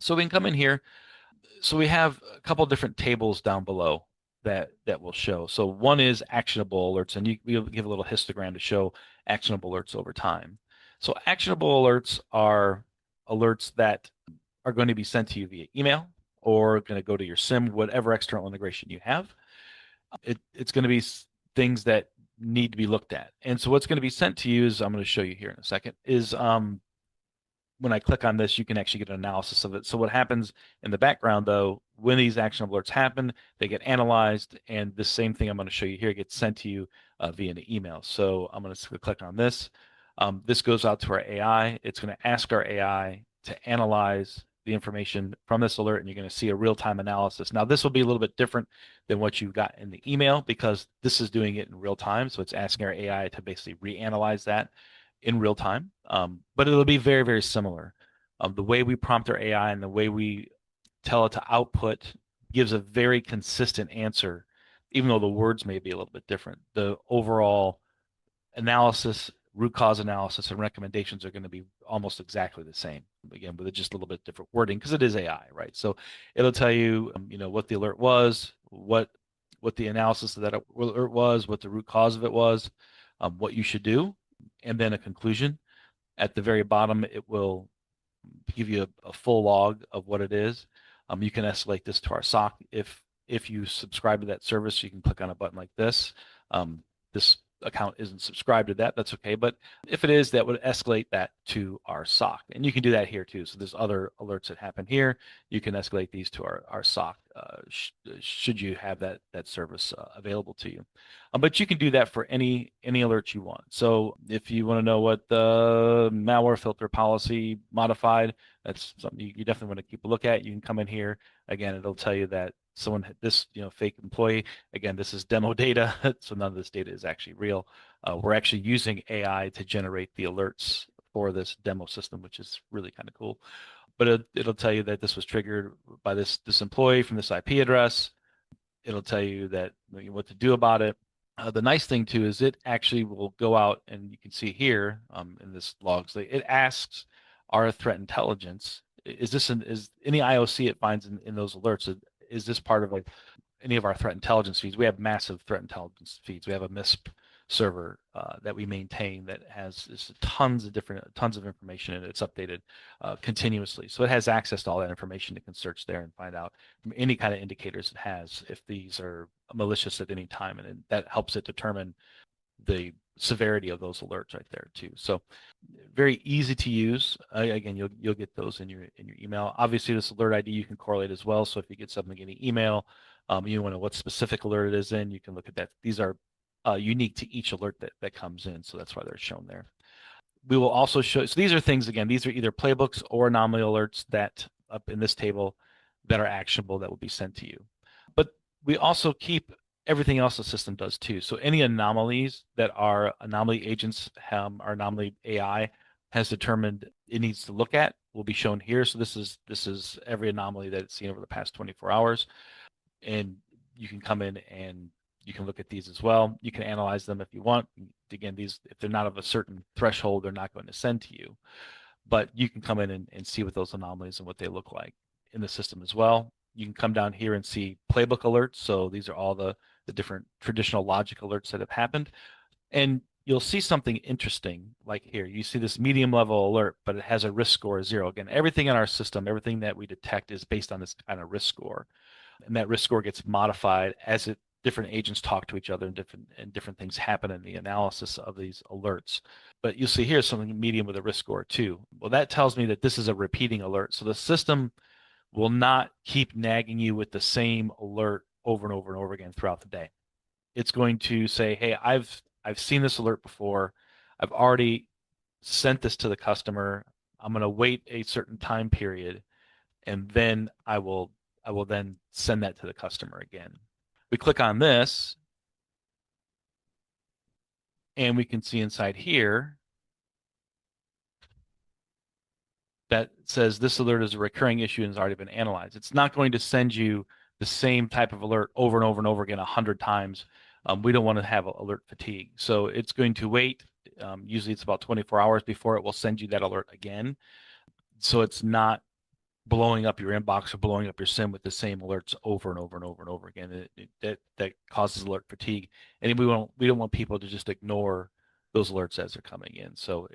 So we can come in here. So we have a couple different tables down below that will show. So one is actionable alerts, and we'll give a little histogram to show actionable alerts over time. So actionable alerts are alerts that are going to be sent to you via email or going to go to your SIM, whatever external integration you have. It's going to be things that need to be looked at. And so what's going to be sent to you is, I'm going to show you here in a second, is when I click on this, you can actually get an analysis of it. So what happens in the background, though, when these action alerts happen, they get analyzed, and the same thing I'm going to show you here gets sent to you via an email. So I'm going to click on this. This goes out to our AI. It's going to ask our AI to analyze the information from this alert, and you're going to see a real-time analysis. Now, this will be a little bit different than what you got in the email because this is doing it in real time. So it's asking our AI to basically reanalyze that in real time, but it'll be very, very similar. The way we prompt our AI and the way we tell it to output gives a very consistent answer, even though the words may be a little bit different. The overall analysis, root cause analysis, and recommendations are going to be almost exactly the same. Again, with just a little bit different wording because it is AI, right? So it'll tell you, what the alert was, what the analysis of that alert was, what the root cause of it was, what you should do, and then a conclusion. At the very bottom, it will give you a full log of what it is. You can escalate this to our SOC. If you subscribe to that service, you can click on a button like this. This account isn't subscribed to that, that's okay. But if it is, that would escalate that to our SOC. And you can do that here too. So there's other alerts that happen here. You can escalate these to our SOC should you have that service available to you. But you can do that for any alert you want. So if you want to know what the malware filter policy modified, that's something you definitely want to keep a look at. You can come in here. Again, it'll tell you that this fake employee, again, this is demo data, so none of this data is actually real. We're actually using AI to generate the alerts for this demo system, which is really kind of cool. But it'll tell you that this was triggered by this employee from this IP address. It'll tell you that what to do about it. The nice thing too is it actually will go out, and you can see here in this logs, it asks our threat intelligence, is any IOC it finds in those alerts, is this part of any of our threat intelligence feeds? We have massive threat intelligence feeds. We have a MISP server that we maintain that has tons of information, and it's updated continuously. So it has access to all that information. It can search there and find out from any kind of indicators it has if these are malicious at any time, and that helps it determine the severity of those alerts right there too. So very easy to use. Again, you'll get those in your email. Obviously, this alert ID you can correlate as well. So if you get something in the email, you want to know what specific alert it is in, you can look at that. These are unique to each alert that comes in, so that's why they're shown there. We will also show, so these are things, again, these are either playbooks or anomaly alerts that up in this table that are actionable that will be sent to you. But we also keep everything else the system does too. So any anomalies that our anomaly agents, our anomaly AI has determined it needs to look at will be shown here. So this is every anomaly that it's seen over the past 24 hours. And you can come in and you can look at these as well. You can analyze them if you want. Again, these, if they're not of a certain threshold, they're not going to send to you. But you can come in and see what those anomalies and what they look like in the system as well. You can come down here and see playbook alerts. So these are all the different traditional logic alerts that have happened. And you'll see something interesting like here. You see this medium level alert, but it has a risk score of 0. Again, everything in our system, everything that we detect is based on this kind of risk score. And that risk score gets modified as different agents talk to each other, and different things happen in the analysis of these alerts. But you'll see here something medium with a risk score 2. Well, that tells me that this is a repeating alert. So the system will not keep nagging you with the same alert over and over and over again throughout the day. It's going to say, hey, I've seen this alert before. I've already sent this to the customer. I'm going to wait a certain time period, and then I will then send that to the customer again. We click on this, and we can see inside here that says this alert is a recurring issue and has already been analyzed. It's not going to send you the same type of alert over and over and over again 100 times. We don't want to have alert fatigue. So it's going to wait. Usually it's about 24 hours before it will send you that alert again. So it's not blowing up your inbox or blowing up your SIM with the same alerts over and over and over and over again. That causes alert fatigue, and we don't want people to just ignore those alerts as they're coming in. So